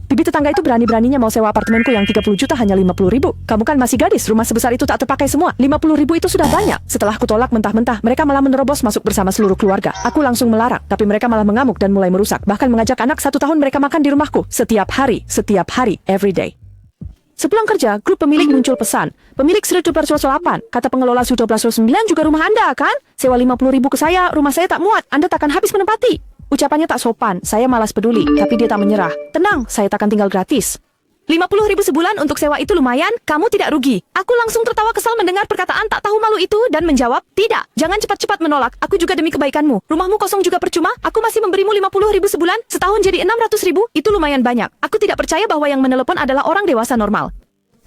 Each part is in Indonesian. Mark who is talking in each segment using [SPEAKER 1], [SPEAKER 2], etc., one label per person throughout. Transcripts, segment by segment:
[SPEAKER 1] Bibi tetangga itu berani-beraninya mau sewa apartemenku yang 30 juta hanya 50 ribu. Kamu kan masih gadis, rumah sebesar itu tak terpakai semua. 50 ribu itu sudah banyak. Setelah aku tolak mentah-mentah, mereka malah menerobos masuk bersama seluruh keluarga. Aku langsung melarang, tapi mereka malah mengamuk dan mulai merusak. Bahkan mengajak anak 1 tahun mereka makan di rumahku. Setiap hari, every day. Sepulang kerja, grup pemilik muncul pesan. Pemilik 128, kata pengelola 129 juga rumah Anda, kan? Sewa 50 ribu ke saya, rumah saya tak muat, Anda takkan habis menempati. Ucapannya tak sopan, saya malas peduli, tapi dia tak menyerah. Tenang, saya takkan tinggal gratis. 50 ribu sebulan untuk sewa itu lumayan, kamu tidak rugi. Aku langsung tertawa kesal mendengar perkataan tak tahu malu itu dan menjawab, tidak, jangan cepat-cepat menolak, aku juga demi kebaikanmu. Rumahmu kosong juga percuma, aku masih memberimu 50 ribu sebulan, setahun jadi 600 ribu, itu lumayan banyak. Aku tidak percaya bahwa yang menelepon adalah orang dewasa normal.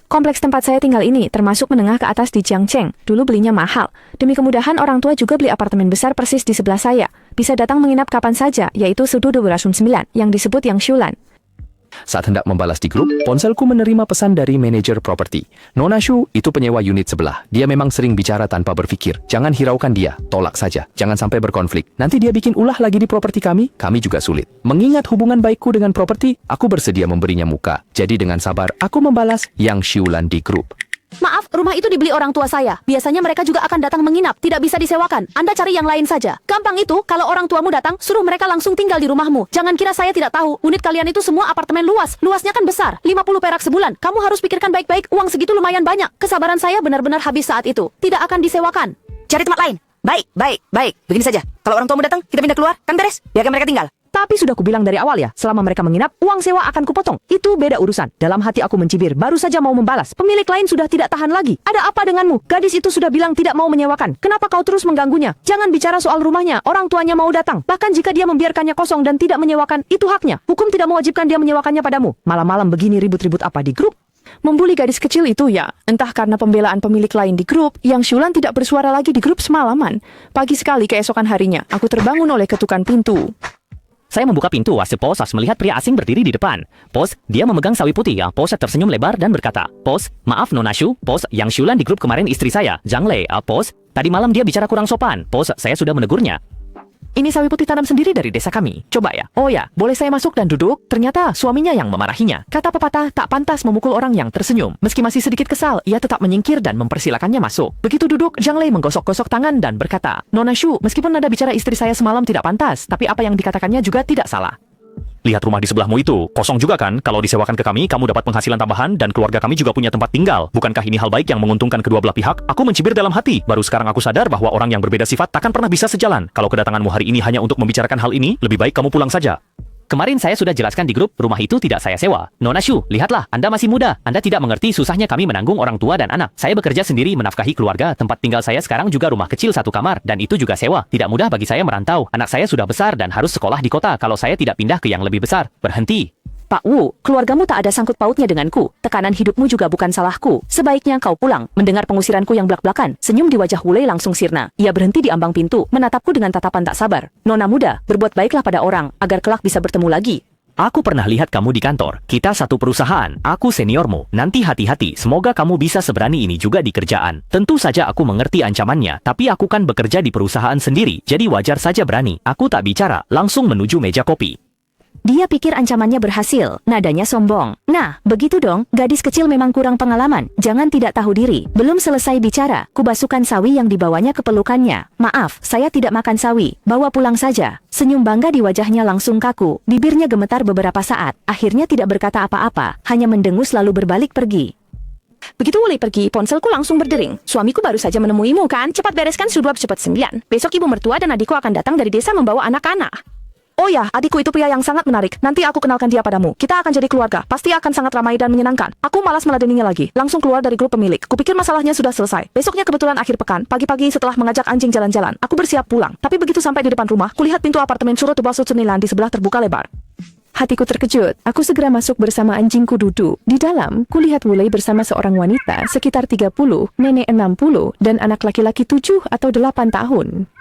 [SPEAKER 1] Kompleks tempat saya tinggal ini termasuk menengah ke atas di Jiangcheng. Dulu belinya mahal. Demi kemudahan orang tua juga beli apartemen besar persis di sebelah saya. Bisa datang menginap kapan saja, yaitu Sudu 209 yang disebut Yang Shulan.
[SPEAKER 2] Saat hendak membalas di grup, ponselku menerima pesan dari manajer properti. Nona Shu itu penyewa unit sebelah. Dia memang sering bicara tanpa berpikir. Jangan hiraukan dia, tolak saja. Jangan sampai berkonflik. Nanti dia bikin ulah lagi di properti kami juga sulit. Mengingat hubungan baikku dengan properti, aku bersedia memberinya muka. Jadi dengan sabar, aku membalas Yang Shulan di grup.
[SPEAKER 3] Maaf, rumah itu dibeli orang tua saya. Biasanya mereka juga akan datang menginap, tidak bisa disewakan. Anda cari yang lain saja. Gampang itu, kalau orang tuamu datang, suruh mereka langsung tinggal di rumahmu. Jangan kira saya tidak tahu, unit kalian itu semua apartemen luas. Luasnya kan besar, 50 perak sebulan. Kamu harus pikirkan baik-baik, uang segitu lumayan banyak. Kesabaran saya benar-benar habis saat itu. Tidak akan disewakan.
[SPEAKER 4] Cari tempat lain. Baik. Begini saja. Kalau orang tuamu datang, kita pindah keluar, kan beres. Biarkan mereka tinggal.
[SPEAKER 1] Tapi sudah kubilang dari awal ya, selama mereka menginap, uang sewa akan kupotong. Itu beda urusan. Dalam hati aku mencibir, baru saja mau membalas. Pemilik lain sudah tidak tahan lagi. Ada apa denganmu? Gadis itu sudah bilang tidak mau menyewakan. Kenapa kau terus mengganggunya? Jangan bicara soal rumahnya, orang tuanya mau datang. Bahkan jika dia membiarkannya kosong dan tidak menyewakan, itu haknya. Hukum tidak mewajibkan dia menyewakannya padamu. Malam-malam begini ribut-ribut apa di grup? Membuli gadis kecil itu ya, entah karena pembelaan pemilik lain di grup, Yang Shulan tidak bersuara lagi di grup semalaman. Pagi sekali keesokan harinya, aku terbangun oleh ketukan pintu.
[SPEAKER 5] Saya membuka pintu wasip Pos melihat pria asing berdiri di depan. Pos, dia memegang sawi putih. Pos tersenyum lebar dan berkata, Pos, maaf Nona Shu, Pos, Yang Shulan di grup kemarin istri saya, Zhang Lei. Pos, tadi malam dia bicara kurang sopan. Pos, saya sudah menegurnya.
[SPEAKER 1] Ini sawi putih tanam sendiri dari desa kami. Coba ya. Oh ya, boleh saya masuk dan duduk? Ternyata suaminya yang memarahinya. Kata pepatah, tak pantas memukul orang yang tersenyum. Meski masih sedikit kesal, ia tetap menyingkir dan mempersilakannya masuk. Begitu duduk, Zhang Lei menggosok-gosok tangan dan berkata, Nona Shu, meskipun nada bicara istri saya semalam tidak pantas, tapi apa yang dikatakannya juga tidak salah.
[SPEAKER 5] Lihat rumah di sebelahmu itu, kosong juga kan? Kalau disewakan ke kami, kamu dapat penghasilan tambahan dan keluarga kami juga punya tempat tinggal. Bukankah ini hal baik yang menguntungkan kedua belah pihak? Aku mencibir dalam hati. Baru sekarang aku sadar bahwa orang yang berbeda sifat takkan pernah bisa sejalan. Kalau kedatanganmu hari ini hanya untuk membicarakan hal ini, lebih baik kamu pulang saja. Kemarin saya sudah jelaskan di grup, rumah itu tidak saya sewa. Nona Shu, lihatlah, Anda masih muda. Anda tidak mengerti susahnya kami menanggung orang tua dan anak. Saya bekerja sendiri menafkahi keluarga. Tempat tinggal saya sekarang juga rumah kecil 1 kamar, dan itu juga sewa. Tidak mudah bagi saya merantau. Anak saya sudah besar dan harus sekolah di kota kalau saya tidak pindah ke yang lebih besar. Berhenti.
[SPEAKER 3] Pak Wu, keluargamu tak ada sangkut pautnya denganku. Tekanan hidupmu juga bukan salahku. Sebaiknya kau pulang. Mendengar pengusiranku yang belak-belakan, senyum di wajah Wu Lei langsung sirna. Ia berhenti di ambang pintu, menatapku dengan tatapan tak sabar. Nona muda, berbuat baiklah pada orang, agar kelak bisa bertemu lagi.
[SPEAKER 5] Aku pernah lihat kamu di kantor. Kita satu perusahaan. Aku seniormu. Nanti hati-hati. Semoga kamu bisa seberani ini juga di kerjaan. Tentu saja aku mengerti ancamannya. Tapi aku kan bekerja di perusahaan sendiri. Jadi wajar saja berani. Aku tak bicara. Langsung menuju meja kopi.
[SPEAKER 3] Dia pikir ancamannya berhasil, nadanya sombong. Nah, begitu dong, gadis kecil memang kurang pengalaman. Jangan tidak tahu diri. Belum selesai bicara, kubasuhkan sawi yang dibawanya ke pelukannya. Maaf, saya tidak makan sawi. Bawa pulang saja. Senyum bangga di wajahnya langsung kaku. Bibirnya gemetar beberapa saat. Akhirnya tidak berkata apa-apa, hanya mendengus lalu berbalik pergi. Begitu Wu Lei pergi, ponselku langsung berdering. Suamiku baru saja menemuimu kan? Cepat bereskan suduap cepat 9. Besok ibu mertua dan adikku akan datang dari desa membawa anak-anak. Oh ya, adikku itu pria yang sangat menarik. Nanti aku kenalkan dia padamu. Kita akan jadi keluarga. Pasti akan sangat ramai dan menyenangkan. Aku malas meladeninya lagi. Langsung keluar dari grup pemilik. Kupikir masalahnya sudah selesai. Besoknya kebetulan akhir pekan. Pagi-pagi setelah mengajak anjing jalan-jalan, aku bersiap pulang. Tapi begitu sampai di depan rumah, kulihat pintu apartemen Suro Tubal Sunilan di sebelah terbuka lebar. Hatiku terkejut. Aku segera masuk bersama anjingku Dudu. Di dalam, kulihat Wu Lei bersama seorang wanita sekitar 30, nenek 60, dan anak laki-laki 7 atau 8 tahun.